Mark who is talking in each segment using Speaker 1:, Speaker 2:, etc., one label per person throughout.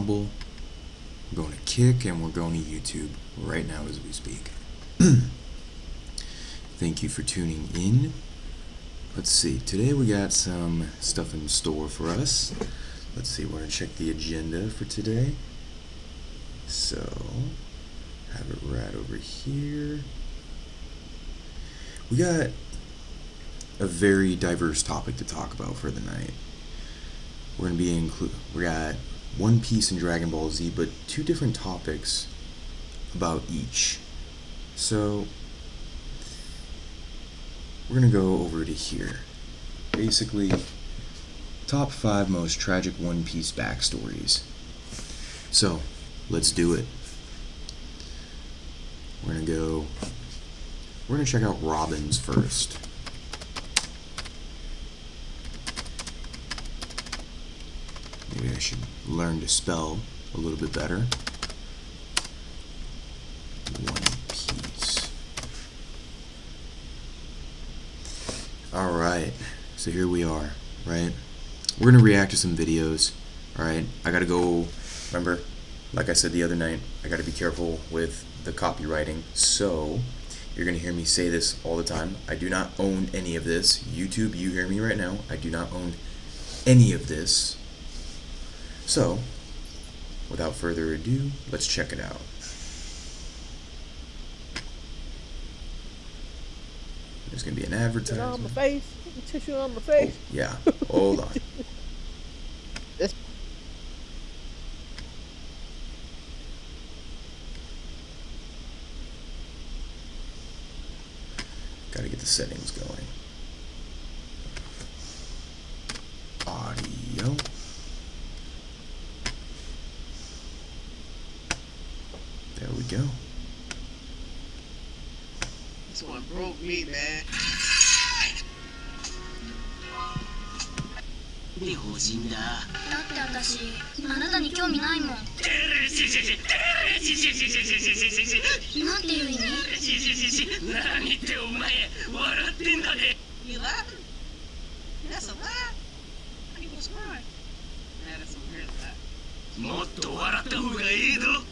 Speaker 1: Unimaginable. We're going to Kick, and we're going to YouTube right now as we speak. Thank you for tuning in. Let's see, today we got some stuff in store for us. Let's see, we're going to check the agenda for today. So, have it right over here. We got a very diverse topic to talk about for the night. We're going to be we got One Piece and Dragon Ball Z, but two different topics about each. So, we're going to go over to here. Basically, top 5 most tragic One Piece backstories. So, let's do it. We're going to check out Robin's first. Maybe I should learn to spell a little bit better. One Piece. Alright, so here we are, right? We're going to react to some videos, alright? I gotta go, remember, like I said the other night, I gotta be careful with the copywriting, so you're going to hear me say this all the time. I do not own any of this. YouTube, you hear me right now. I do not own any of this. So, without further ado, let's check it out. There's going to be an advertisement.
Speaker 2: On my face. Tissue on my face.
Speaker 1: Oh, yeah, hold on.
Speaker 2: This.
Speaker 1: Gotta get the settings going. Audio. There we go.
Speaker 3: This one broke me, man.
Speaker 4: 理不尽だ。
Speaker 5: だって私あなたに興味ないもん。なんていう意味？
Speaker 4: 何ってお前笑ってんだね。
Speaker 3: You laughing? That's a laugh. How you was crying? Man, that's some weird laugh.
Speaker 4: もっと笑った方がいいぞ。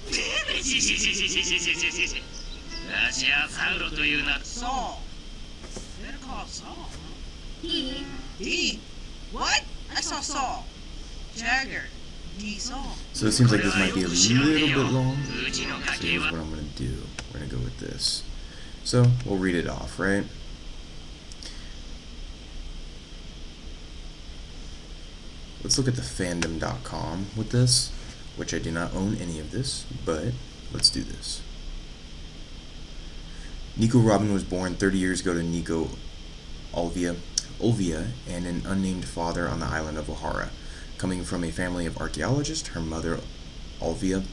Speaker 4: ラジアサウロというな。
Speaker 3: Saul. Better call Saul.
Speaker 5: いい？
Speaker 3: D. What? I saw Saul. Jagger. D. Saul.
Speaker 1: So it seems like this might be a little bit long. So here's what I'm going to do. We're going to go with this. So, we'll read it off, right? Let's look at the fandom.com with this, which I do not own any of this, but let's do this. Nico Robin was born 30 years ago to Nico Olvia and an unnamed father on the island of Ohara. Coming from a family of archaeologists, her mother, Olvia,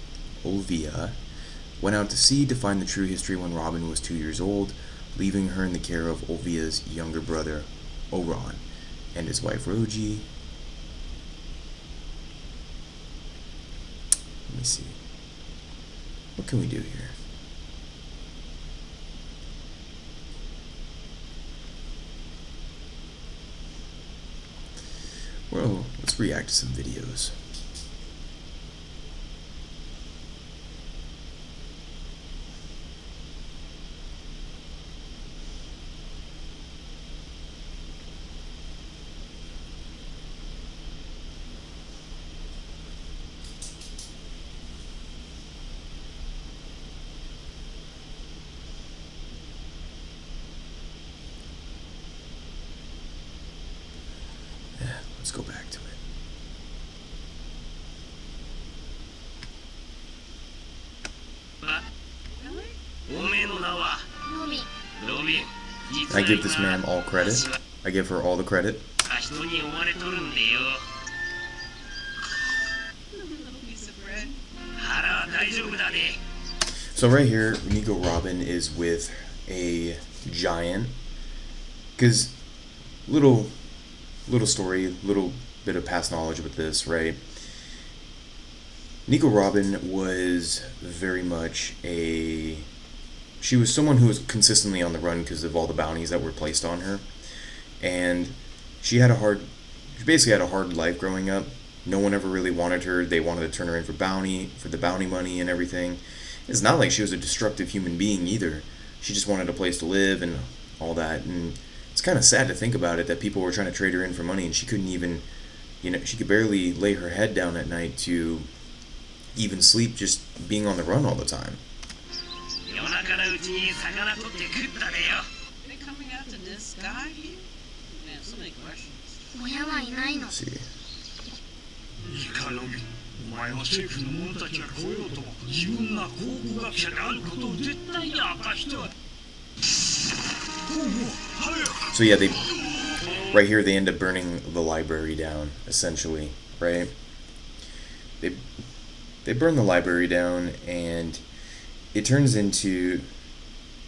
Speaker 1: went out to sea to find the true history when Robin was 2 years old, leaving her in the care of Olvia's younger brother, Oron, and his wife, Roji. Let me see. What can we do here? Well, let's react to some videos. Let's go back to it. I give this man all credit. I give her all the credit.
Speaker 3: Piece of bread.
Speaker 1: So right here, Nico Robin is with a giant. Because little story, little bit of past knowledge with this, right? Nico Robin was very much she was someone who was consistently on the run because of all the bounties that were placed on her. And she basically had a hard life growing up. No one ever really wanted her. They wanted to turn her in for the bounty money and everything. It's not like she was a destructive human being either. She just wanted a place to live and all that. And it's kind of sad to think about it, that people were trying to trade her in for money, and she couldn't even, she could barely lay her head down at night to even sleep, just being on the run all the time.
Speaker 4: 夜中のうちに魚取って食ったでよ
Speaker 3: Are they coming out to this guy here? Man, so many questions.
Speaker 5: 親はいないの。
Speaker 1: Let's see.
Speaker 6: いいかロビン、お前は政府の者たちが来ようとも自分が考古学者であることを絶対に明かしては。
Speaker 1: So yeah, right here they end up burning the library down, essentially, right? They burn the library down, and it turns into,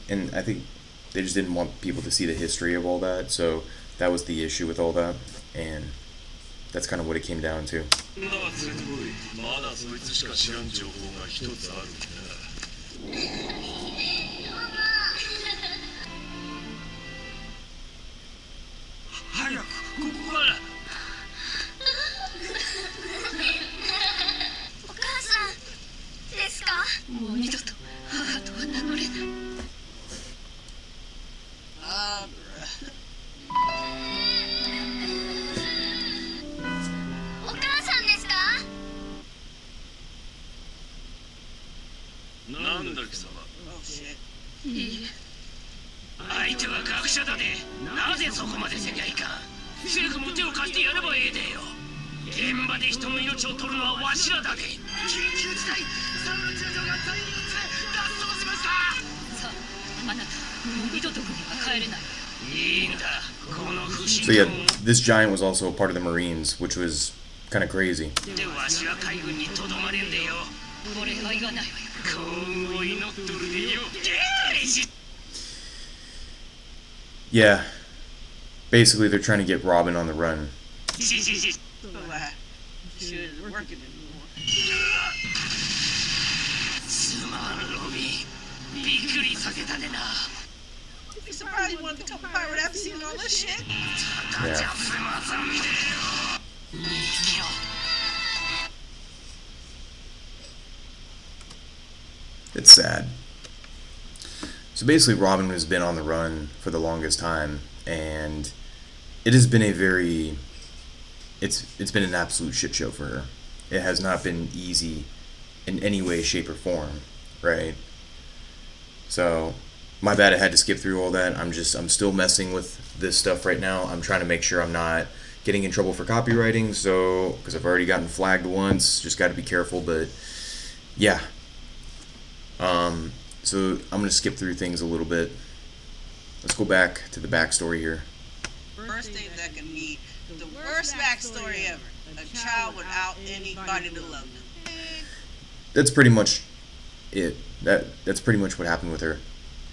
Speaker 1: and I think they just didn't want people to see the history of all that, so that was the issue with all that, and that's kind of what it came down to.
Speaker 6: なあすごい、まだそいつしか知らん情報が一つあるんだ。早くここから。
Speaker 5: お母さんですか？もう二度と母とは名乗れない。
Speaker 3: Bruh.
Speaker 5: お母さんですか？
Speaker 6: なんだ貴様。
Speaker 3: Oh shit.
Speaker 5: いいえ。
Speaker 4: 相手は学者だでなぜそこまでせにゃいかん政府も手を貸してやればええでよ現場で人の命を取るのはわしらだで緊急事態サウナ中将が全員を連れ脱走しました
Speaker 5: さあ、あなたもう二度とこには帰れない。
Speaker 4: いいんだこの不審
Speaker 1: So yeah, this giant was also a part of the Marines, which was kind of crazy.
Speaker 4: でわしは海軍にとどまれんでよ
Speaker 5: 俺は言わないわよ。
Speaker 4: 幸運を祈っとるでよ
Speaker 1: Yeah, basically they're trying to get Robin on the run.
Speaker 3: So shit isn't working anymore.
Speaker 4: すまんロビンびっくりさせたでな
Speaker 3: Be surprised you wanted to become a pirate after seeing all this shit.
Speaker 4: たじゃすまさんでよ逃げろ
Speaker 1: It's sad. So basically Robin has been on the run for the longest time, and it has been it's been an absolute shit show for her. It has not been easy in any way, shape, or form, right? So my bad, I had to skip through all that. I'm still messing with this stuff right now. I'm trying to make sure I'm not getting in trouble for copywriting, so because I've already gotten flagged once, just got to be careful. But yeah, so I'm gonna skip through things a little bit. Let's go back to the backstory here.
Speaker 3: First thing that can be the worst backstory ever. A child without anybody to love them.
Speaker 1: That's pretty much it. That's pretty much what happened with her.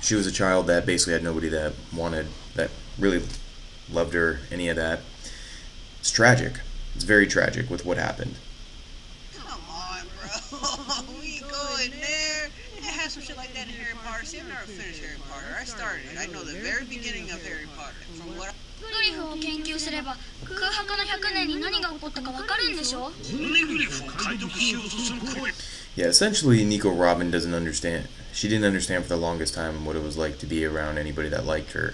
Speaker 1: She was a child that basically had nobody that really loved her, any of that. It's tragic. It's very tragic with what happened.
Speaker 3: Come on, bro. We going there. It has some shit like that in Harry Potter. See, I've never finished Harry Potter. I started. I know the very beginning of Harry Potter. From what
Speaker 5: グリフを研究すれば空白の100年に何が起こったか分かるんでしょ。
Speaker 6: オネグリフを解読しようとする声。
Speaker 1: Yeah, essentially Nico Robin doesn't understand. She didn't understand for the longest time what it was like to be around anybody that liked her.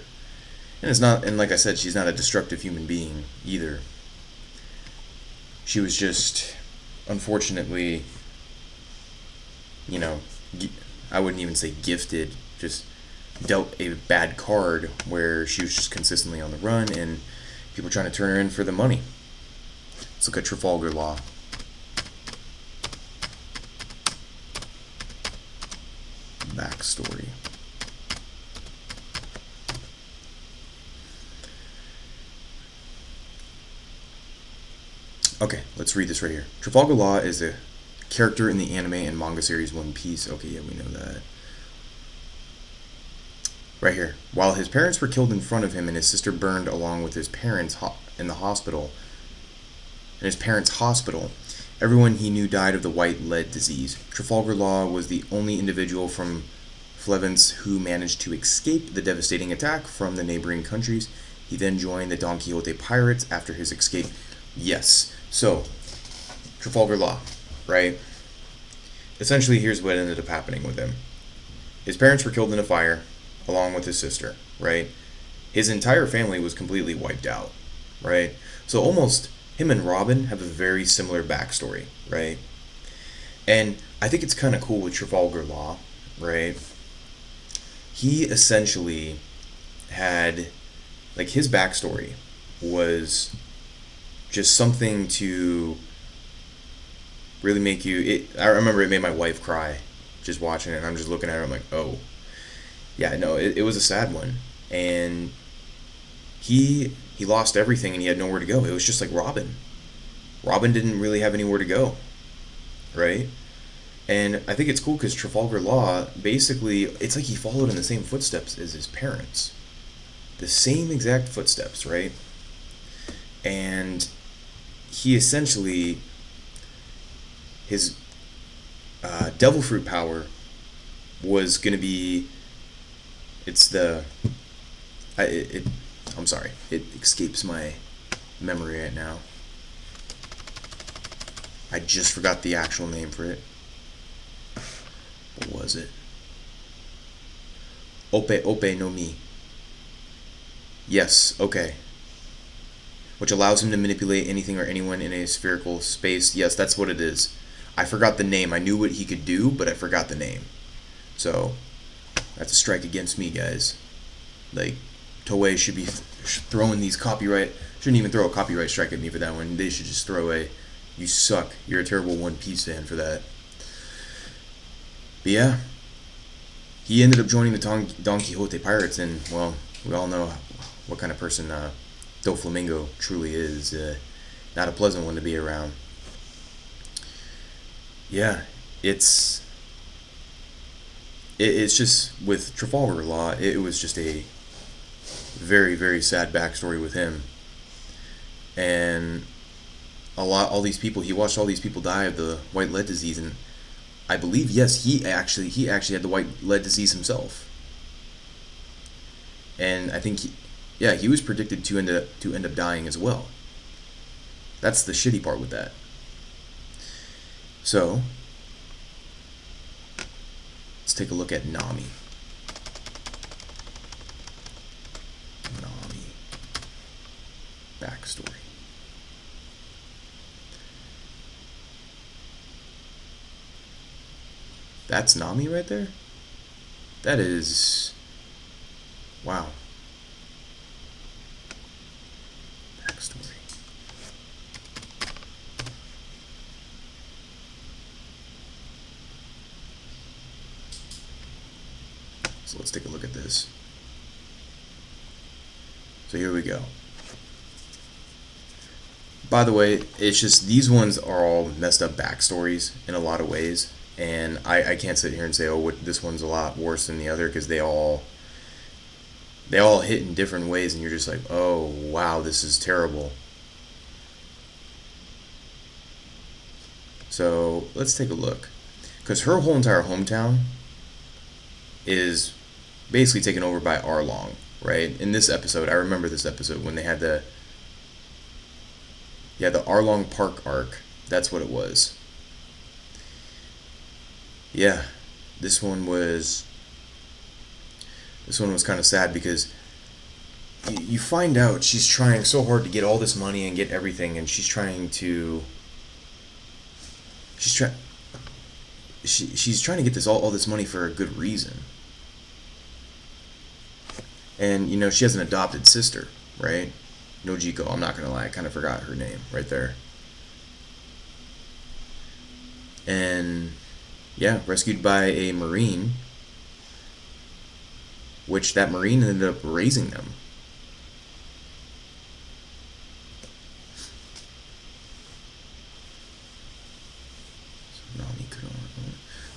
Speaker 1: And like I said, she's not a destructive human being either. She was just, unfortunately, I wouldn't even say gifted, just dealt a bad card where she was just consistently on the run and people trying to turn her in for the money. Let's look at Trafalgar Law. Backstory. Okay, let's read this right here. Trafalgar Law is a character in the anime and manga series One Piece. Okay, yeah, we know that. Right here. While his parents were killed in front of him and his sister burned along with his parents in the hospital, everyone he knew died of the white lead disease. Trafalgar Law was the only individual from Flevence who managed to escape the devastating attack from the neighboring countries. He then joined the Don Quixote pirates after his escape. Yes. So, Trafalgar Law, right? Essentially, here's what ended up happening with him. His parents were killed in a fire, along with his sister, right? His entire family was completely wiped out, right? So almost him and Robin have a very similar backstory, right? And I think it's kind of cool with Trafalgar Law, right? He essentially had, like, his backstory was just something to really make you. I remember it made my wife cry just watching it, and I'm just looking at her. I'm like, oh, yeah, no, it was a sad one, and he lost everything, and he had nowhere to go. It was just like Robin. Robin didn't really have anywhere to go, right? And I think it's cool because Trafalgar Law, basically, it's like he followed in the same footsteps as his parents. The same exact footsteps, right? And he essentially, his devil fruit power was going to be, I'm sorry, it escapes my memory right now. I just forgot the actual name for it. What was it? Ope Ope no Mi. Yes, okay. Which allows him to manipulate anything or anyone in a spherical space. Yes, that's what it is. I forgot the name. I knew what he could do, but I forgot the name. So, that's a strike against me, guys. Like, Toei should be throwing these copyright... Shouldn't even throw a copyright strike at me for that one. They should just throw a... You suck. You're a terrible One Piece fan for that. But yeah. He ended up joining the Don Quixote Pirates, and, well, we all know what kind of person Doflamingo truly is. Not a pleasant one to be around. Yeah, it's just, with Trafalgar Law, it was just a very, very sad backstory with him. And all these people, he watched all these people die of the white lead disease, and I believe, yes, he actually had the white lead disease himself. And I think he was predicted to end up dying as well. That's the shitty part with that. So, let's take a look at Nami. Backstory. That's Nami right there? That is... Wow. Backstory. So let's take a look at this. So here we go. By the way, it's just, these ones are all messed up backstories in a lot of ways. And I can't sit here and say, oh, this one's a lot worse than the other, because they all hit in different ways, and you're just like, oh, wow, this is terrible. So let's take a look. Because her whole entire hometown is basically taken over by Arlong, right? In this episode, I remember this episode when they had the Arlong Park arc. That's what it was. Yeah, this one was kind of sad, because you find out she's trying so hard to get all this money and get everything, and she's trying to get all this money for a good reason. And she has an adopted sister, right? Nojiko, I'm not gonna lie, I kind of forgot her name right there. And yeah, rescued by a Marine, which that Marine ended up raising them.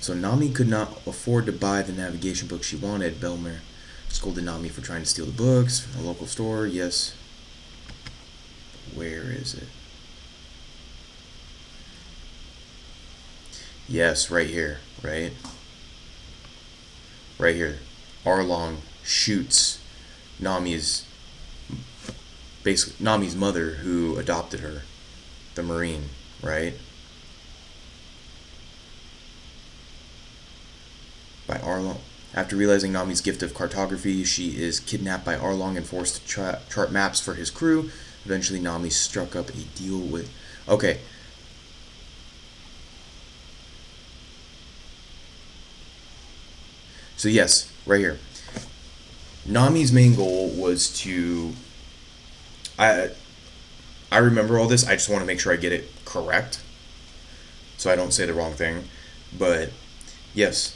Speaker 1: So Nami could not afford to buy the navigation book she wanted. Belmer scolded Nami for trying to steal the books from a local store. Yes. Where is it? Yes, right here, right? Right here. Arlong shoots Nami's mother, who adopted her, the Marine, right? by Arlong. After realizing Nami's gift of cartography, she is kidnapped by Arlong and forced to chart maps for his crew. Eventually, Nami struck up a deal with... Okay. So yes, right here. Nami's main goal was to... I remember all this. I just want to make sure I get it correct, so I don't say the wrong thing. But yes,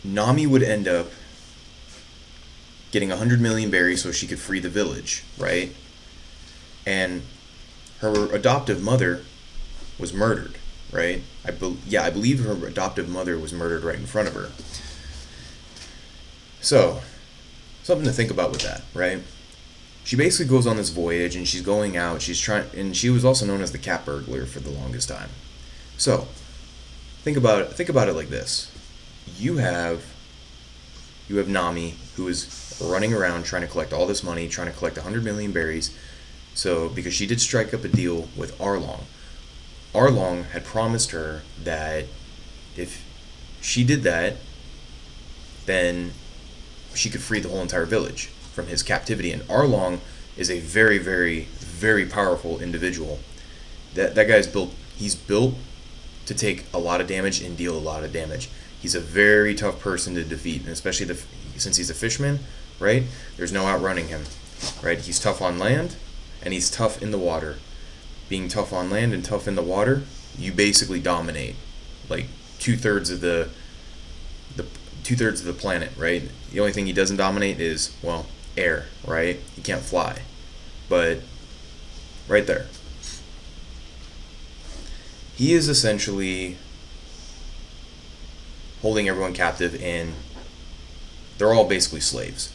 Speaker 1: Nami would end up getting 100 million berries so she could free the village, right? And her adoptive mother was murdered, right? I believe her adoptive mother was murdered right in front of her. So, something to think about with that, right? She basically goes on this voyage and she's going out. And she was also known as the cat burglar for the longest time. So, think about it like this: you have Nami, who is running around trying to collect all this money, trying to collect 100 million berries. So, because she did strike up a deal with Arlong. Arlong had promised her that if she did that, then she could free the whole entire village from his captivity. And Arlong is a very, very, very powerful individual. That guy's built. He's built to take a lot of damage and deal a lot of damage. He's a very tough person to defeat, and especially since he's a fisherman, right? There's no outrunning him, right? He's tough on land, and he's tough in the water. Being tough on land and tough in the water, you basically dominate like two-thirds of the planet, right? The only thing he doesn't dominate is, well, air, right? He can't fly. But right there, he is essentially holding everyone captive, and they're all basically slaves.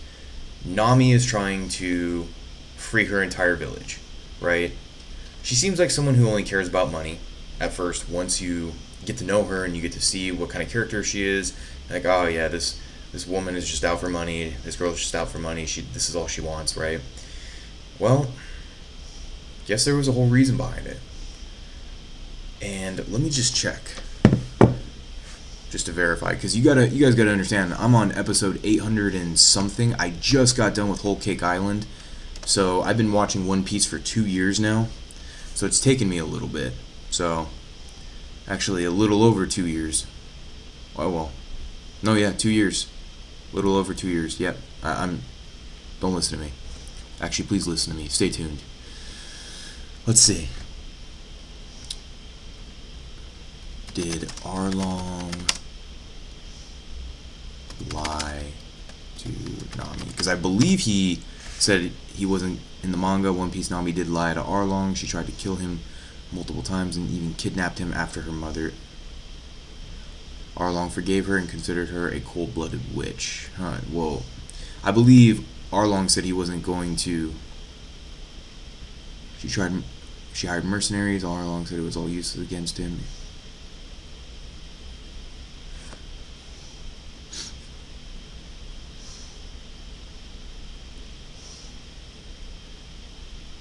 Speaker 1: Nami is trying to free her entire village, right? She seems like someone who only cares about money at first. Once you get to know her and you get to see what kind of character she is, like, oh yeah, this woman is just out for money. This girl is just out for money. This is all she wants, right? Well, guess there was a whole reason behind it. And let me just check, just to verify, because you guys gotta understand, I'm on episode 800 and something. I just got done with Whole Cake Island, so I've been watching One Piece for 2 years now. So it's taken me a little bit. So, actually, a little over 2 years. Oh well, no, yeah, 2 years. Little over 2 years. Yep. Don't listen to me. Actually, please listen to me. Stay tuned. Let's see. Did Arlong lie to Nami? Because I believe he said he wasn't in the manga. One Piece, Nami did lie to Arlong. She tried to kill him multiple times and even kidnapped him after her mother. Arlong forgave her and considered her a cold-blooded witch. Huh, well, I believe Arlong said he wasn't going to... She hired mercenaries. Arlong said it was all useless against him.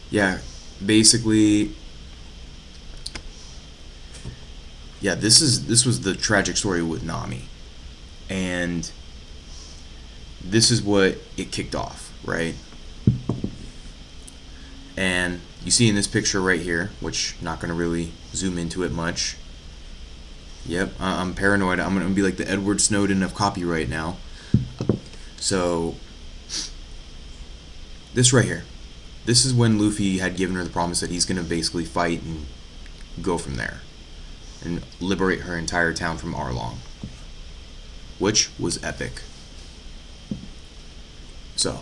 Speaker 1: Yeah, basically... Yeah, this was the tragic story with Nami, and this is what it kicked off, right? And you see in this picture right here, which not going to really zoom into it much. Yep, I'm paranoid. I'm going to be like the Edward Snowden of copyright now. So, this right here. This is when Luffy had given her the promise that he's going to basically fight and go from there and liberate her entire town from Arlong, which was epic. So,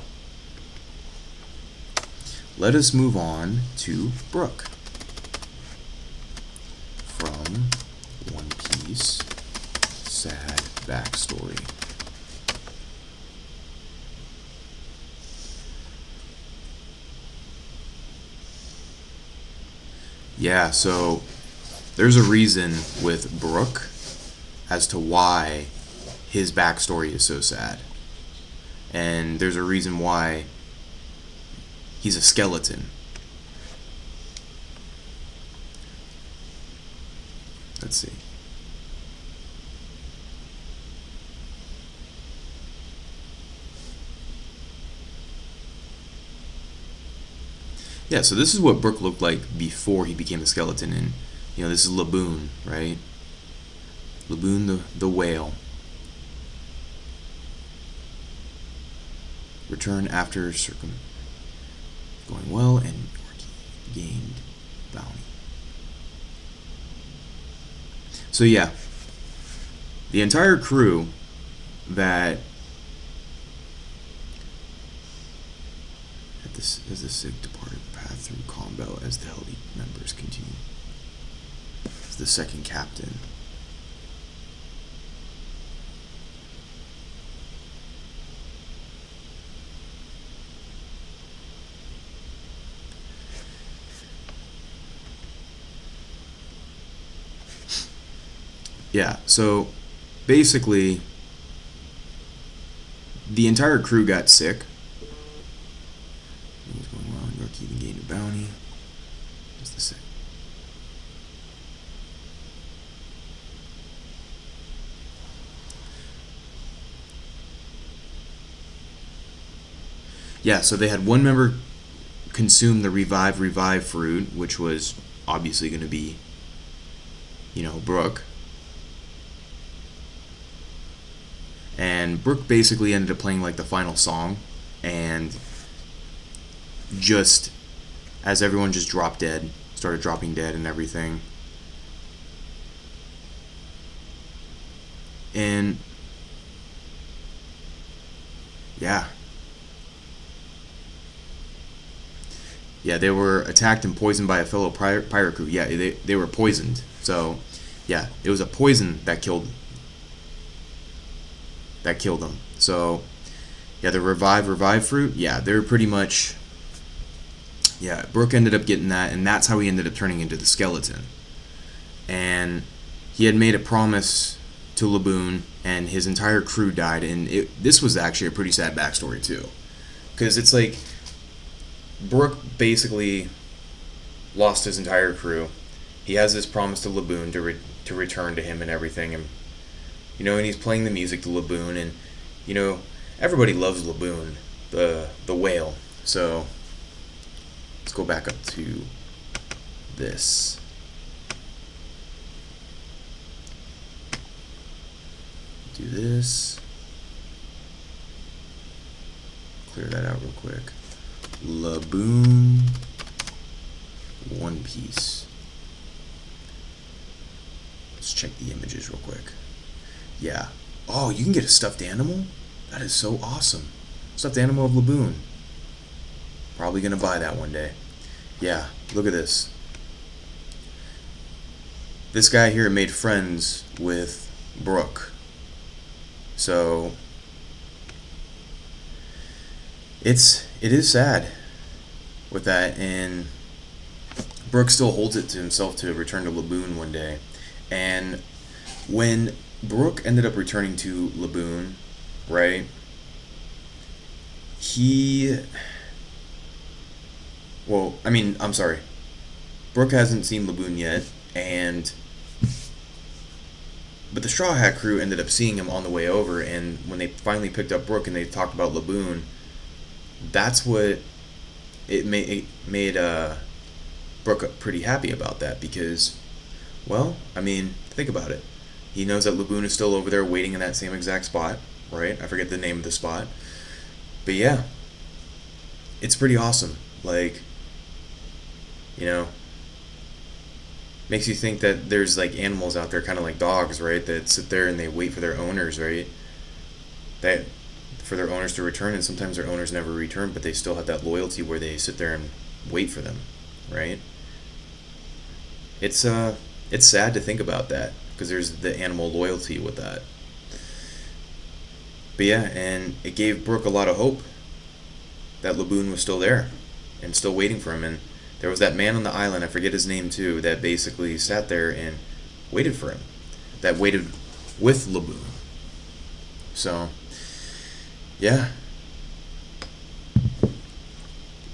Speaker 1: let us move on to Brook from One Piece. Sad backstory. Yeah, so there's a reason with Brook as to why his backstory is so sad. And there's a reason why he's a skeleton. Let's see. Yeah, so this is what Brook looked like before he became the skeleton, and this is Laboon, right? Laboon the whale. Return after going well, and gained bounty. So yeah, the entire crew that as the sick departed path through combat as the healthy members continue. As the second captain. Yeah, so basically the entire crew got sick. Things going well, York even gained a bounty. Just the same. Yeah, so they had one member consume the revive fruit, which was obviously going to be, Brook. And Brook basically ended up playing like the final song, and just as everyone just dropped dead, started dropping dead and everything. And yeah, they were attacked and poisoned by a fellow pirate crew. Yeah, they were poisoned. So yeah, it was a poison that killed them. So yeah, the revive fruit, yeah, they're pretty much, yeah, Brook ended up getting that, and that's how he ended up turning into the skeleton. And he had made a promise to Laboon, and his entire crew died, and this was actually a pretty sad backstory too, because it's like Brook basically lost his entire crew. He has this promise to Laboon to return to him and everything, and and he's playing the music to Laboon, and everybody loves Laboon, the whale. So let's go back up to this. Do this. Clear that out real quick. Laboon One Piece. Let's check the images real quick. Yeah. Oh, you can get a stuffed animal? That is so awesome. Stuffed animal of Laboon. Probably gonna buy that one day. Yeah, look at this. This guy here made friends with Brook. So it is sad with that, and Brook still holds it to himself to return to Laboon one day. And when Brook ended up returning to Laboon, right? I'm sorry. Brook hasn't seen Laboon yet, but the Straw Hat crew ended up seeing him on the way over, and when they finally picked up Brook and they talked about Laboon, that's what it made Brook pretty happy about that, because, think about it. He knows that Laboon is still over there waiting in that same exact spot, right? I forget the name of the spot. But yeah, it's pretty awesome. Like, makes you think that there's like animals out there, kind of like dogs, right? That sit there and they wait for their owners, right? For their owners to return, and sometimes their owners never return, but they still have that loyalty where they sit there and wait for them, right? It's sad to think about that, because there's the animal loyalty with that. But yeah, and it gave Brook a lot of hope that Laboon was still there and still waiting for him. And there was that man on the island, I forget his name too, that basically sat there and waited for him, that waited with Laboon. So yeah,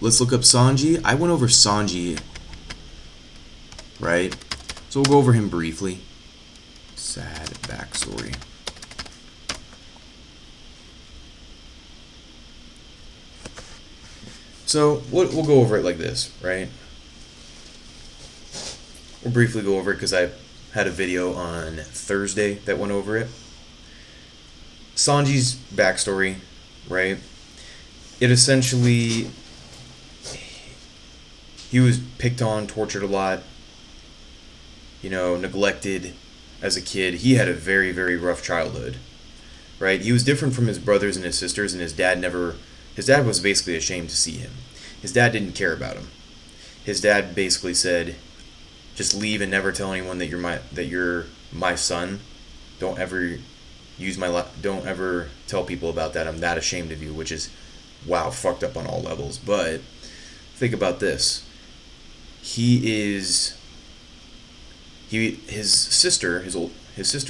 Speaker 1: let's look up Sanji. I went over Sanji, right? So we'll go over him briefly. Sad backstory. So we'll go over it like this, right? We'll briefly go over it because I had a video on Thursday that went over it. Sanji's backstory, right? It essentially, he was picked on, tortured a lot, neglected as a kid. He had a very, very rough childhood, right? He was different from his brothers and his sisters, and his dad was basically ashamed to see him. His dad didn't care about him. His dad basically said, just leave and never tell anyone that you're my son. Don't ever tell people about that. I'm that ashamed of you, which is, wow, fucked up on all levels. But think about this. His sister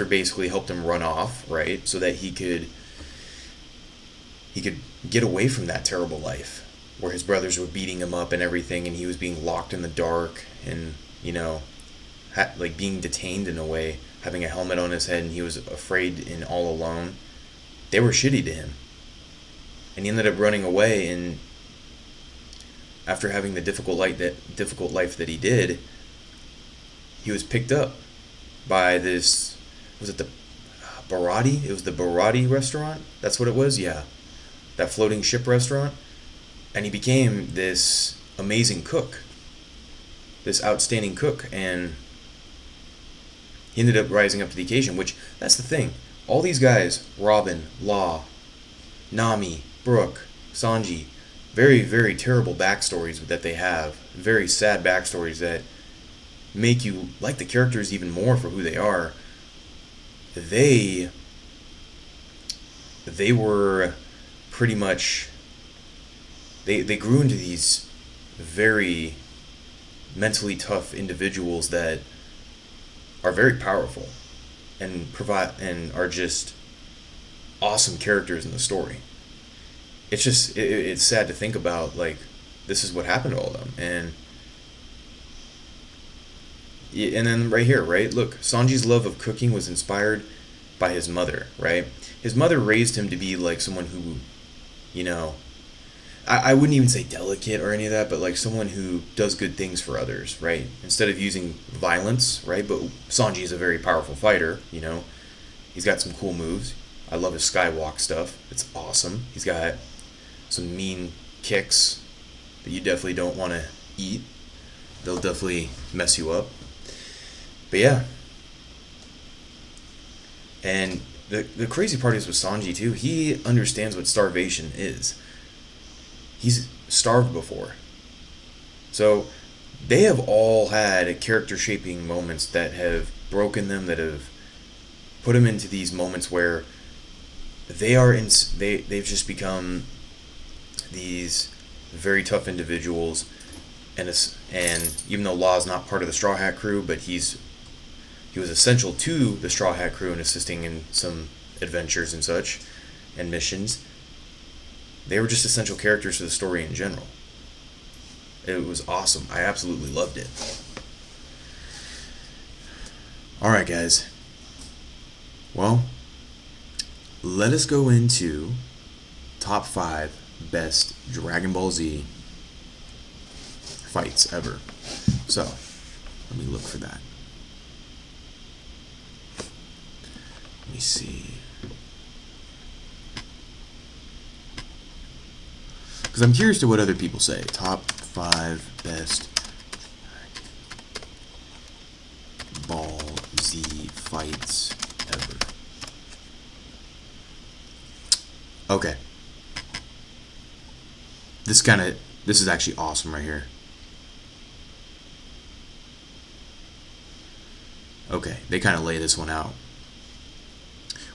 Speaker 1: basically helped him run off, right? So that he could get away from that terrible life where his brothers were beating him up and everything, and he was being locked in the dark and, like being detained in a way, having a helmet on his head, and he was afraid and all alone. They were shitty to him. And he ended up running away, and after having the difficult life that he did, he was picked up by this, was it the Barati? It was the Barati restaurant? That's what it was? Yeah. That floating ship restaurant. And he became this amazing cook. This outstanding cook. And he ended up rising up to the occasion, which, that's the thing. All these guys, Robin, Law, Nami, Brooke, Sanji, very, very terrible backstories that they have. Very sad backstories that make you like the characters even more for who they are. They were pretty much, they grew into these very mentally tough individuals that are very powerful and are just awesome characters in the story. It's just it's sad to think about, like, this is what happened to all of them. And then right here, right? Look, Sanji's love of cooking was inspired by his mother, right? His mother raised him to be like someone who, I wouldn't even say delicate or any of that, but like someone who does good things for others, right? Instead of using violence, right? But Sanji is a very powerful fighter, He's got some cool moves. I love his skywalk stuff. It's awesome. He's got some mean kicks that you definitely don't want to eat. They'll definitely mess you up. But yeah. And the crazy part is with Sanji too, he understands what starvation is. He's starved before. So they have all had character shaping moments that have broken them, that have put them into these moments where they've just become these very tough individuals, and even though Law's not part of the Straw Hat crew, but he was essential to the Straw Hat crew and assisting in some adventures and such and missions. They were just essential characters to the story in general. It was awesome. I absolutely loved it. Alright, guys. Well, let us go into top 5 best Dragon Ball Z fights ever. So, let me look for that. Let me see. Because I'm curious to what other people say. Top 5 best Ball Z fights ever. Okay. This is actually awesome right here. Okay, they kind of lay this one out.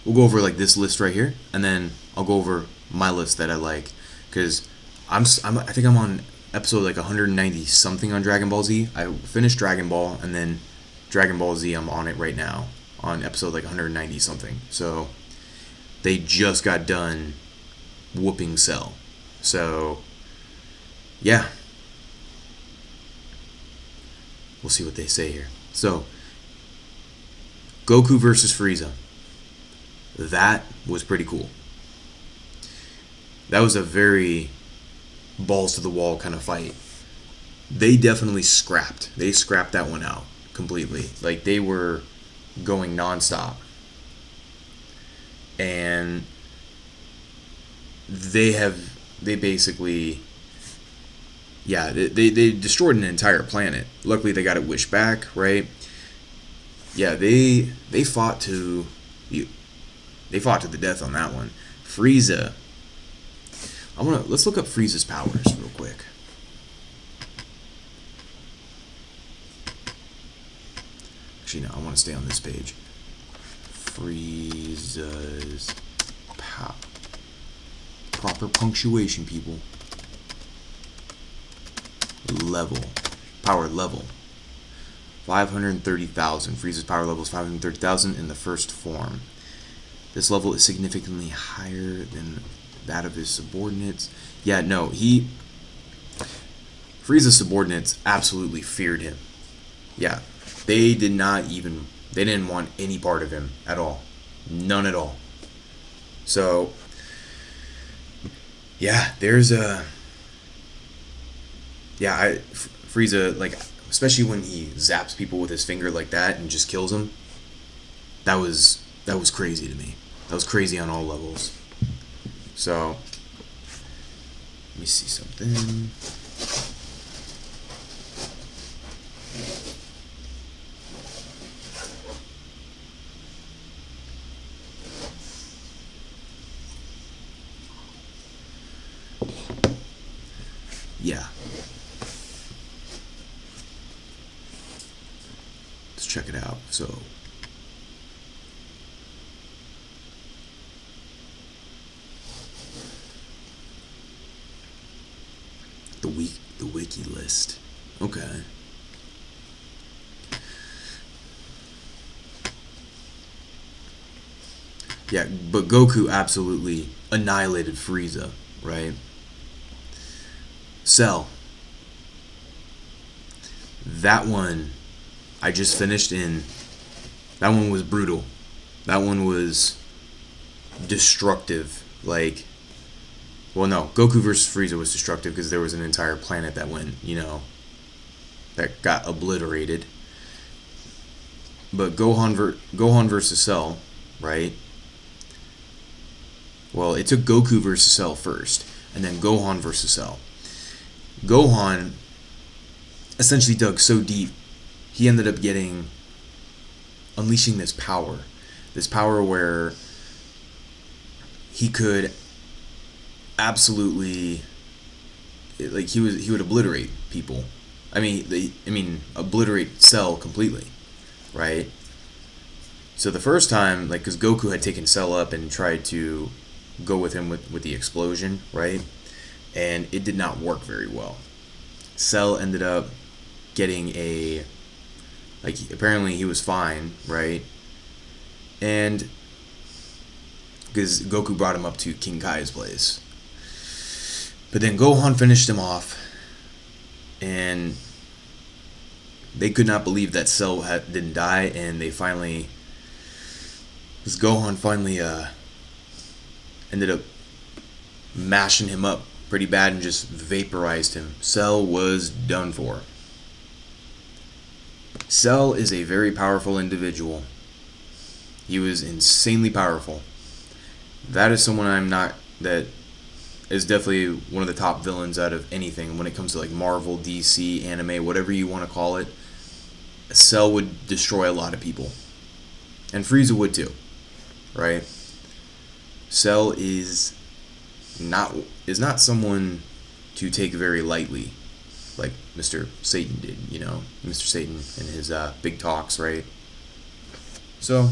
Speaker 1: We'll go over like this list right here, and then I'll go over my list that I like, because I think I'm on episode like 190 something on Dragon Ball Z. I finished Dragon Ball, and then Dragon Ball Z, I'm on it right now on episode like 190 something. So they just got done whooping Cell. So yeah, we'll see what they say here. So Goku versus Frieza. That was pretty cool. That was a very balls to the wall kind of fight. They definitely scrapped. They scrapped that one out completely. Like, they were going nonstop. And they basically, yeah, they destroyed an entire planet. Luckily, they got it wished back, right? Yeah, they fought to the death on that one. Frieza. Let's look up Frieza's powers real quick. Actually, no, I want to stay on this page. Frieza's proper punctuation, people. Power level. 530,000. Frieza's power level is 530,000 in the first form. This level is significantly higher than that of his subordinates. Yeah, no, Frieza's subordinates absolutely feared him. Yeah, they didn't want any part of him at all. None at all. So, yeah, Frieza, like, especially when he zaps people with his finger like that and just kills them. That was crazy to me. That was crazy on all levels. So, let me see something. Yeah. Let's check it out. So, the wiki list. Okay. Yeah, but Goku absolutely annihilated Frieza, right? Cell. That one I just finished in. That one was brutal. That one was destructive. Like, well, no, Goku versus Frieza was destructive because there was an entire planet that went, that got obliterated. But Gohan versus Cell, right? Well, it took Goku versus Cell first, and then Gohan versus Cell. Gohan essentially dug so deep, he ended up unleashing this power where he could absolutely, like, he would obliterate people. I mean, obliterate Cell completely, right? So the first time, like, because Goku had taken Cell up and tried to go with him with the explosion, right? And it did not work very well. Cell ended up getting apparently he was fine, right? And because Goku brought him up to King Kai's place. But then Gohan finished him off, and they could not believe that Cell didn't die, and Gohan finally ended up mashing him up pretty bad and just vaporized him. Cell was done for. Cell is a very powerful individual. He was insanely powerful. That is someone that is definitely one of the top villains out of anything when it comes to, like, Marvel, DC, anime, whatever you want to call it. Cell would destroy a lot of people. And Frieza would too, right? Cell is not someone to take very lightly, like Mr. Satan did, Mr. Satan and his big talks, right? So,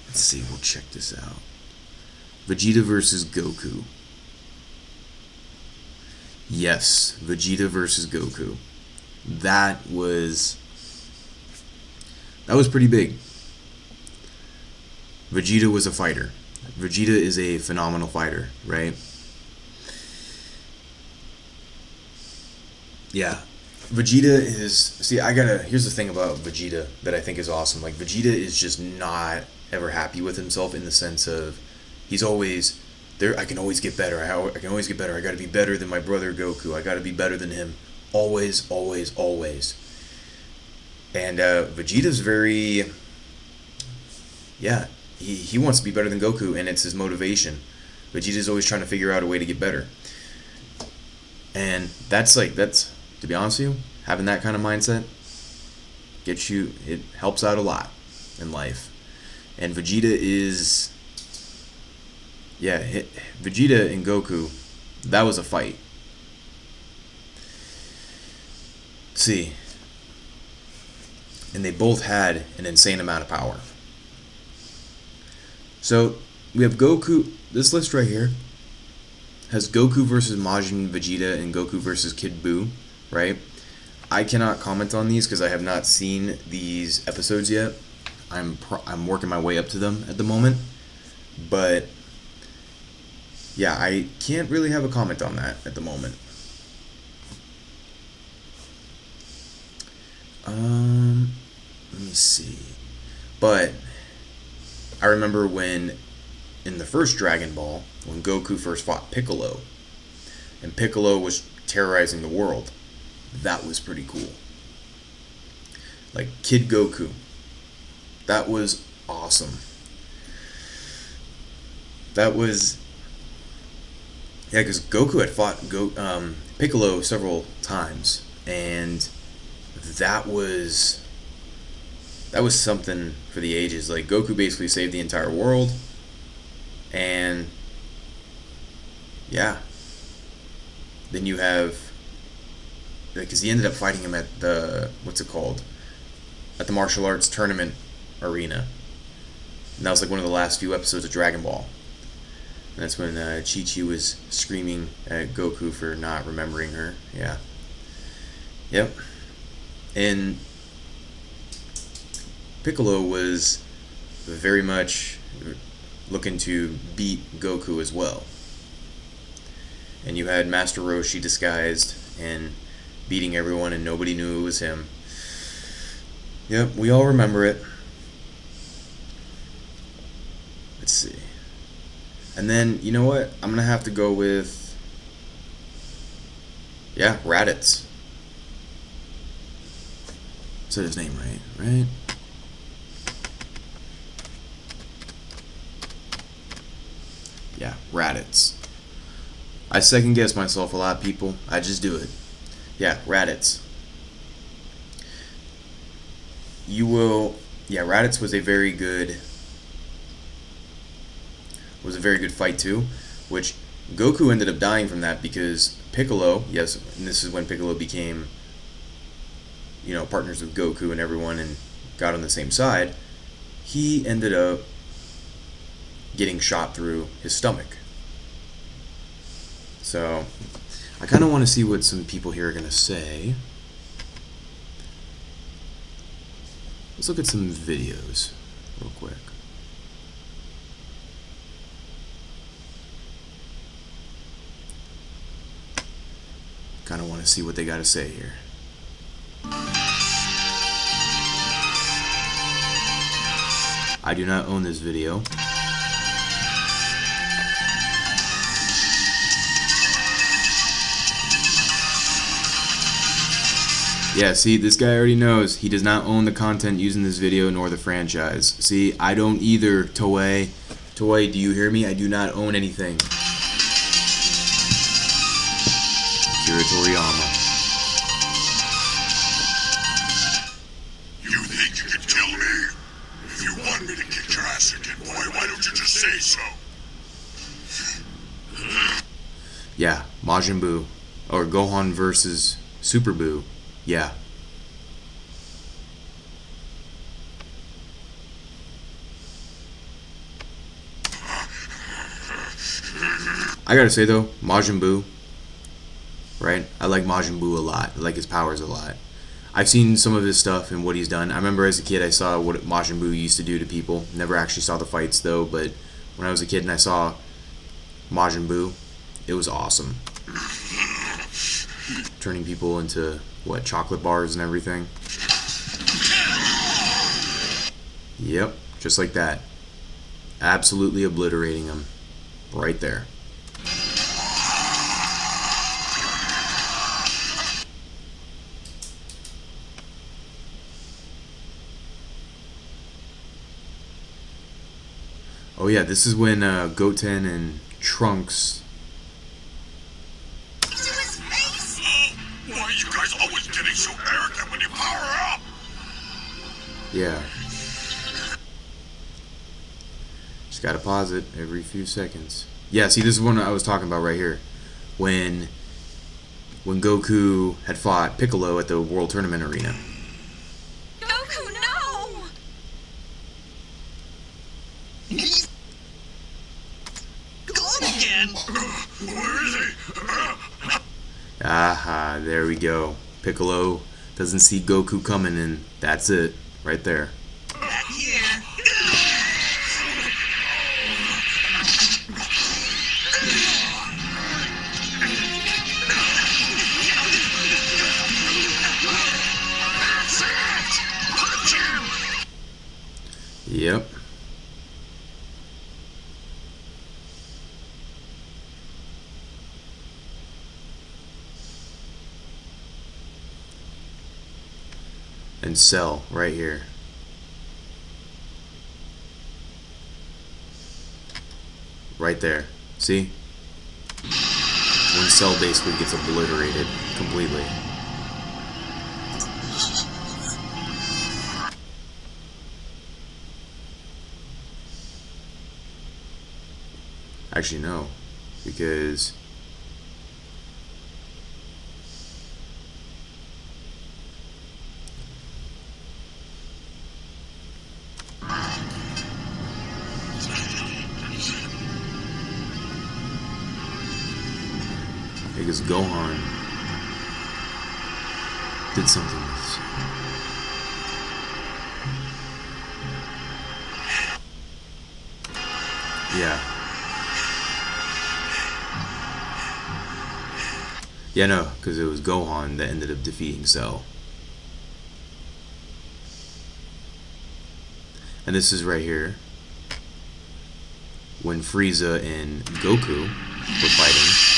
Speaker 1: let's see, we'll check this out. Vegeta versus Goku. Yes, Vegeta versus Goku. That was pretty big. Vegeta was a fighter. Vegeta is a phenomenal fighter, right? Yeah. Vegeta is... here's the thing about Vegeta that I think is awesome. Like, Vegeta is just not ever happy with himself in the sense of he's always I can always get better. I can always get better. I got to be better than my brother Goku. I got to be better than him. Always, always, always. And Vegeta's very, yeah, he wants to be better than Goku, and it's his motivation. Vegeta's always trying to figure out a way to get better. And that's, to be honest with you, having that kind of mindset it helps out a lot in life. And Vegeta is, yeah, Vegeta and Goku, that was a fight. See, and they both had an insane amount of power. So we have Goku. This list right here has Goku versus Majin Vegeta and Goku versus Kid Buu, right? I cannot comment on these because I have not seen these episodes yet. I'm working my way up to them at the moment, but yeah, I can't really have a comment on that at the moment. Let me see. But I remember when in the first Dragon Ball, when Goku first fought Piccolo, and Piccolo was terrorizing the world, that was pretty cool. Like Kid Goku, that was awesome. That was, yeah, because Goku had fought Piccolo several times, and that was something for the ages. Like Goku basically saved the entire world, and yeah, then you have, because he ended up fighting him at the, what's it called, at the martial arts tournament arena, and that was like one of the last few episodes of Dragon Ball. And that's when Chi-Chi was screaming at Goku for not remembering her. Yeah. Yep. And Piccolo was very much looking to beat Goku as well. And you had Master Roshi disguised and beating everyone, and nobody knew it was him. Yep, we all remember it. Let's see. And then, you know what? I'm going to have to go with, yeah, Raditz. Said his name right? Yeah, Raditz. I second guess myself a lot, people. I just do it. Yeah, Raditz. Yeah, Raditz was a very good fight too, which Goku ended up dying from that because Piccolo, yes, and this is when Piccolo became, partners with Goku and everyone and got on the same side. He ended up getting shot through his stomach. So I kind of want to see what some people here are going to say. Let's look at some videos real quick. Kind of want to see what they got to say here. I do not own this video. Yeah, see, this guy already knows he does not own the content using this video nor the franchise. See, I don't either, Toei. Toei, do you hear me? I do not own anything. Akira Toriyama.
Speaker 6: You think you can kill me? If you want me to kick your ass again, boy, why don't you just say so?
Speaker 1: Yeah, Majin Buu. Or Gohan versus Super Buu. Yeah. I gotta say though, Majin Buu, right? I like Majin Buu a lot. I like his powers a lot. I've seen some of his stuff and what he's done. I remember as a kid I saw what Majin Buu used to do to people. Never actually saw the fights though, but when I was a kid and I saw Majin Buu, it was awesome. Turning people into, what, chocolate bars and everything? Yep, just like that. Absolutely obliterating them. right there. Oh yeah, this is when Goten and Trunks.
Speaker 6: Why are you guys always getting so arrogant when you power up?
Speaker 1: Yeah. Just gotta pause it every few seconds. Yeah, see, this is one I was talking about right here. When Goku had fought Piccolo at the World Tournament Arena.
Speaker 5: Goku, no!
Speaker 3: He's gone again.
Speaker 6: Where is he?
Speaker 1: Aha, there we go. Piccolo doesn't see Goku coming, and that's it, right there.
Speaker 3: Back here.
Speaker 1: Yep. And Cell right here. Right there. See? When Cell basically gets obliterated completely. Actually, no. Because Gohan did something with. Yeah. Yeah, no, because it was Gohan that ended up defeating Cell. And this is right here when Frieza and Goku were fighting.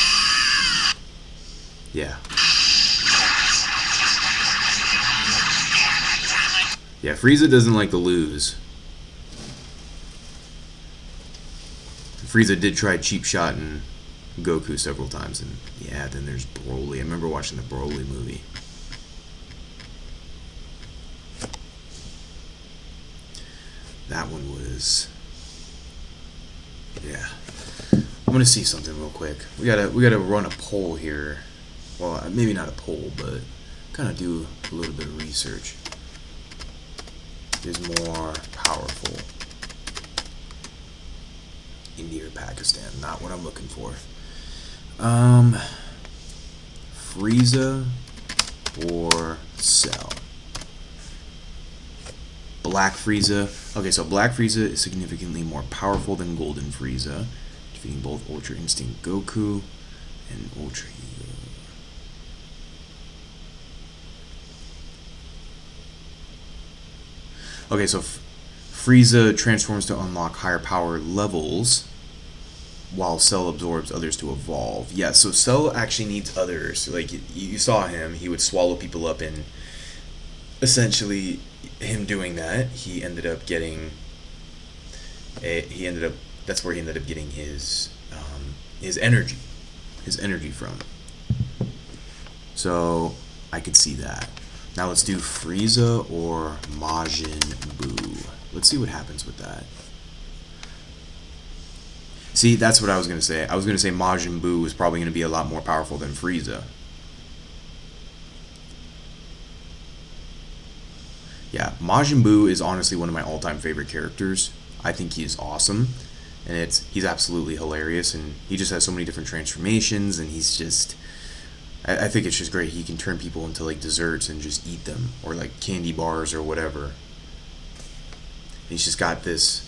Speaker 1: Yeah. Yeah, Frieza doesn't like to lose. Frieza did try cheap shotting Goku several times, and yeah, then there's Broly. I remember watching the Broly movie. That one was, yeah. I'm gonna see something real quick. We gotta run a poll here. Well, maybe not a poll, but kind of do a little bit of research. Is more powerful, India or Pakistan? Not what I'm looking for. Frieza or Cell? Black Frieza. Okay, so Black Frieza is significantly more powerful than Golden Frieza, defeating both Ultra Instinct Goku and Ultra Ego. Okay, so Frieza transforms to unlock higher power levels, while Cell absorbs others to evolve. Yeah, so Cell actually needs others. Like, you saw him, he would swallow people up, and essentially him doing that, he ended up getting that's where he ended up getting his energy from. So I could see that. Now let's do Frieza or Majin Buu. Let's see what happens with that. See, that's what I was going to say. I was going to say Majin Buu is probably going to be a lot more powerful than Frieza. Yeah, Majin Buu is honestly one of my all-time favorite characters. I think he's awesome, and he's absolutely hilarious, and he just has so many different transformations, and he's just... I think it's just great. He can turn people into like desserts and just eat them, or like candy bars or whatever. He's just got this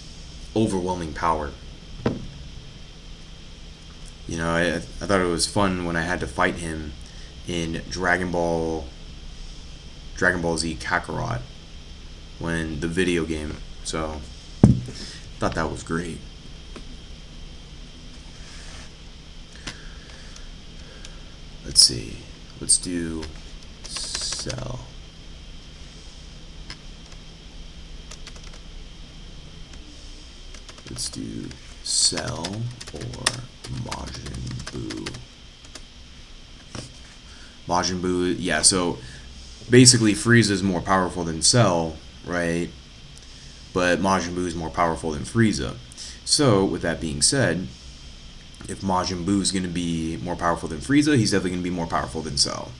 Speaker 1: overwhelming power. You know, I thought it was fun when I had to fight him in Dragon Ball Z Kakarot, when the video game. So thought that was great. Let's see. Let's do Cell. Let's do Cell or Majin Buu. Majin Buu, yeah, so basically Frieza is more powerful than Cell, right? But Majin Buu is more powerful than Frieza. So, with that being said, if Majin Buu is going to be more powerful than Frieza, he's definitely going to be more powerful than Cell.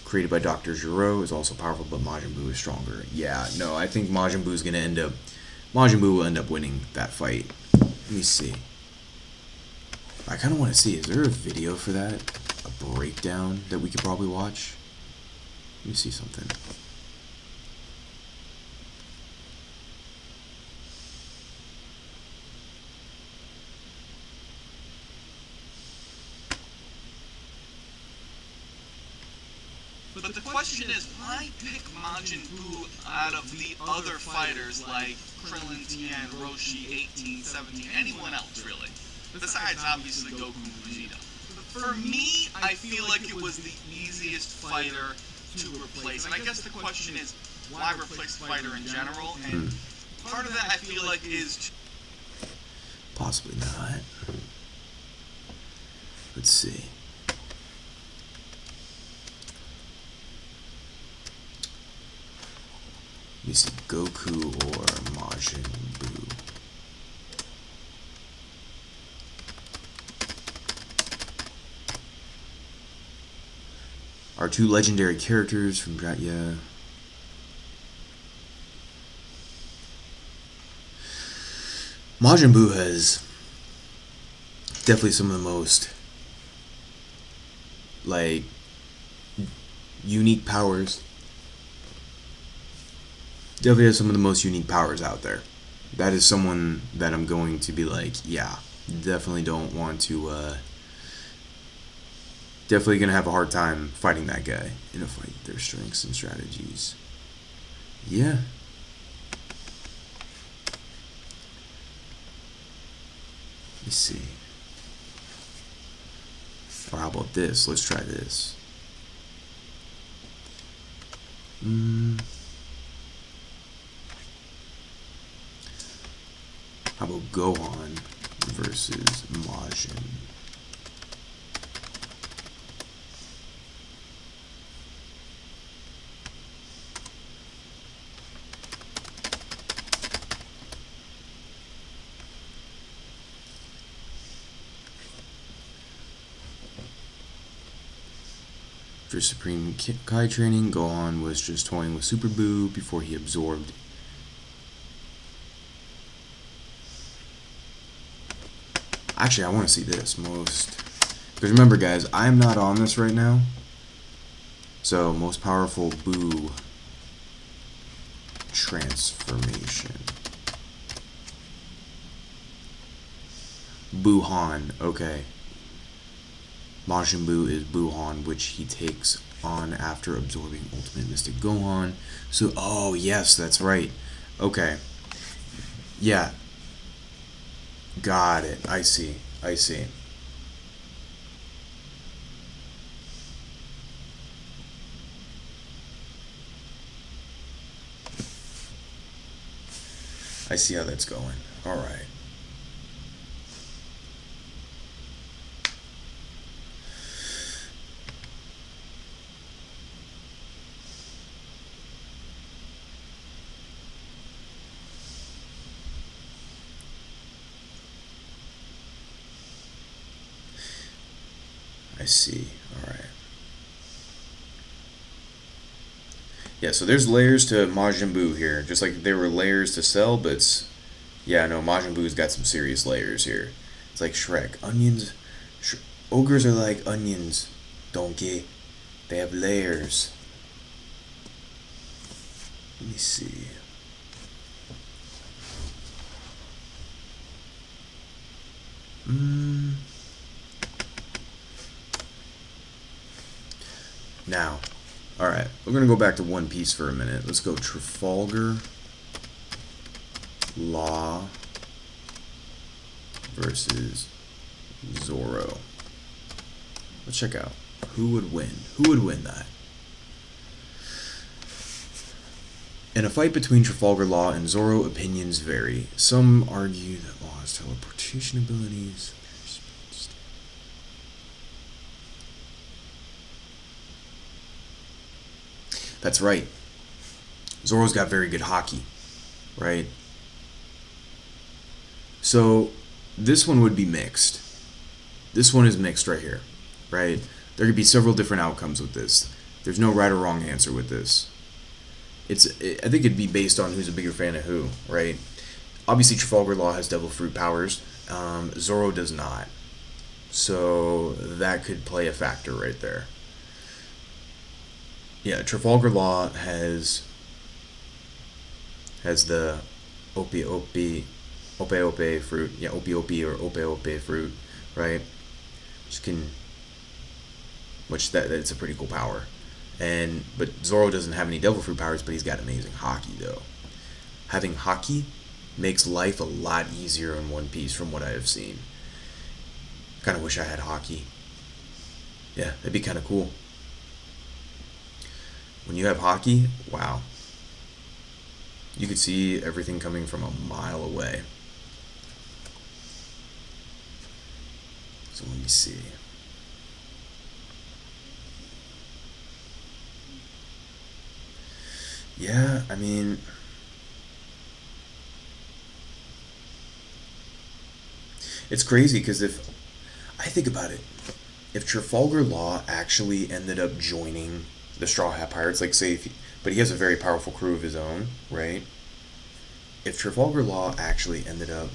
Speaker 1: Created by Dr. Gero, is also powerful, but Majin Buu is stronger. Yeah, no, I think Majin Buu is going to end up... Majin Buu will end up winning that fight. Let me see. I kind of want to see, is there a video for that? A breakdown that we could probably watch? Let me see something.
Speaker 7: But the question is, why pick Majin Buu out of the other fighters like Krillin, Tien, Roshi, 18, 17, anyone else really? Besides, obviously, Goku and Vegeta. For me, I feel like it was the easiest fighter to replace. And I guess the question is, why replace the fighter in general? And part of that, I feel like, is...
Speaker 1: Possibly not. Let's see. Let me see, Goku or Majin Buu. Are two legendary characters from yeah. Majin Buu has definitely some of the most like unique powers. Definitely has some of the most unique powers out there. That is someone that I'm going to be like, yeah, definitely don't want to, definitely gonna have a hard time fighting that guy in a fight. Their strengths and strategies. Yeah. Let me see. Or how about this? Let's try this. How about Gohan versus Majin? For Supreme Kai training, Gohan was just toying with Super Buu before he absorbed. Actually, I want to see this most. Because remember, guys, I'm not on this right now. So, most powerful Buu transformation. Buuhan, okay. Majin Buu is Buuhan, which he takes on after absorbing Ultimate Mystic Gohan. So, oh, yes, that's right. Okay. Yeah. Got it. I see. I see. I see how that's going. All right. I see. All right. Yeah, so there's layers to Majin Buu here, just like there were layers to Cell, but yeah, no, Majin Buu's got some serious layers here. It's like Shrek. Onions, ogres are like onions, donkey. They have layers. Let me see. Now, alright, we're going to go back to One Piece for a minute. Let's go Trafalgar Law versus Zoro. Let's check out who would win. Who would win that? In a fight between Trafalgar Law and Zoro, opinions vary. Some argue that Law has teleportation abilities. That's right. Zoro's got very good hockey, right? So this one would be mixed. This one is mixed right here, right? There could be several different outcomes with this. There's no right or wrong answer with this. I think it'd be based on who's a bigger fan of who, right? Obviously, Trafalgar Law has Devil Fruit powers. Zoro does not. So that could play a factor right there. Yeah, Trafalgar Law has the Ope fruit. Yeah, Ope or Ope fruit, right? Which that's a pretty cool power. But Zoro doesn't have any Devil Fruit powers, but he's got amazing hockey though. Having hockey makes life a lot easier in One Piece from what I have seen. Kind of wish I had hockey. Yeah, that'd be kind of cool. When you have hockey, wow. You could see everything coming from a mile away. So let me see. Yeah, I mean, it's crazy because if I think about it, if Trafalgar Law actually ended up joining the Straw Hat Pirates, like say, but he has a very powerful crew of his own, right? If Trafalgar Law actually ended up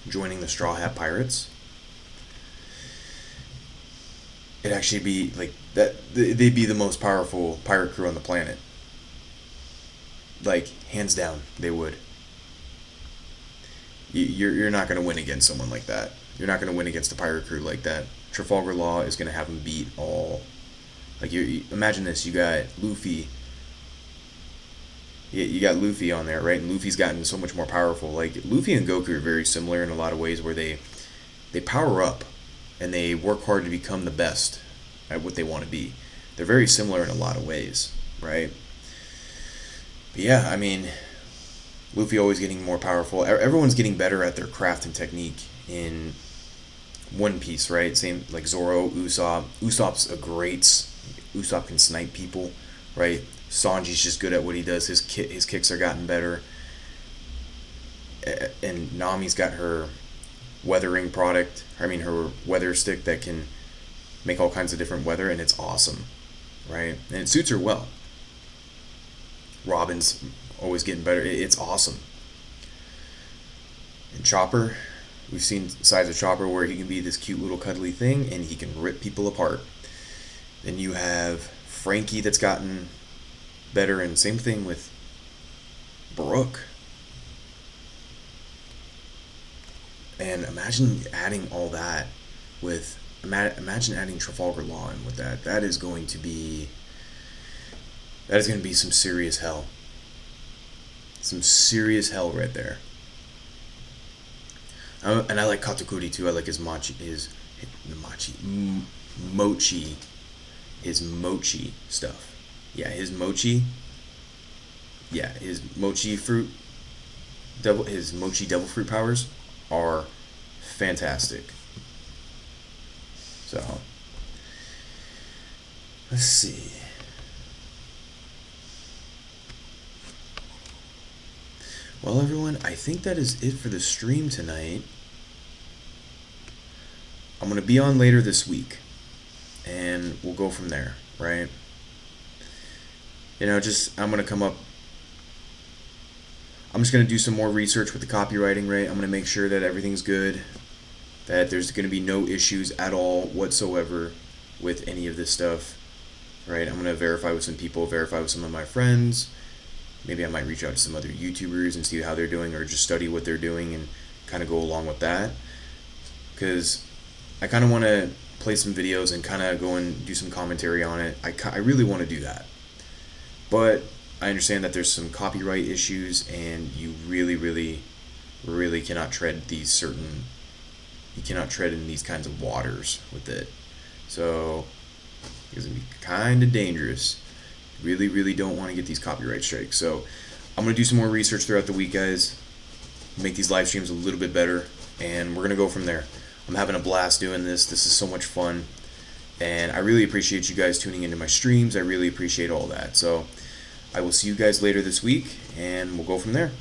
Speaker 1: joining the Straw Hat Pirates, it'd actually be like that. They'd be the most powerful pirate crew on the planet. Like, hands down, they would. You're not going to win against someone like that. You're not going to win against a pirate crew like that. Trafalgar Law is going to have them beat all. Like, you imagine this. You got Luffy. You got Luffy on there, right? And Luffy's gotten so much more powerful. Like, Luffy and Goku are very similar in a lot of ways where they power up and they work hard to become the best at what they want to be. They're very similar in a lot of ways, right? But yeah, I mean, Luffy always getting more powerful. Everyone's getting better at their craft and technique in One Piece, right? Same like Zoro, Usopp. Usopp's a great. Usopp can snipe people, right? Sanji's just good at what he does. His kicks are gotten better. And Nami's got her weathering product. I mean, her weather stick that can make all kinds of different weather, and it's awesome, right? And it suits her well. Robin's always getting better. It's awesome. And Chopper, we've seen sides of Chopper where he can be this cute little cuddly thing and he can rip people apart. Then you have Frankie that's gotten better, and same thing with Brooke. And imagine adding all that with, imagine adding Trafalgar Law in with that. That is going to be some serious hell. Some serious hell right there. And I like Katakuri too. I like his mochi stuff. Yeah, his mochi fruit, his mochi devil fruit powers are fantastic. So, let's see. Well, everyone, I think that is it for the stream tonight. I'm going to be on later this week, and we'll go from there, right? You know, I'm going to come up. I'm just going to do some more research with the copywriting, right? I'm going to make sure that everything's good, that there's going to be no issues at all whatsoever with any of this stuff, right? I'm going to verify with some people, verify with some of my friends. Maybe I might reach out to some other YouTubers and see how they're doing, or just study what they're doing and kind of go along with that. Because I kind of want to play some videos and kind of go and do some commentary on it. I really want to do that. But I understand that there's some copyright issues, and you really, really really cannot tread these certain, you cannot tread in these kinds of waters with it. So it's gonna be kind of dangerous. Really, really don't want to get these copyright strikes. So I'm gonna do some more research throughout the week, guys. Make these live streams a little bit better, and we're gonna go from there. I'm having a blast doing this. This is so much fun, and I really appreciate you guys tuning into my streams. I really appreciate all that. So I will see you guys later this week, and we'll go from there.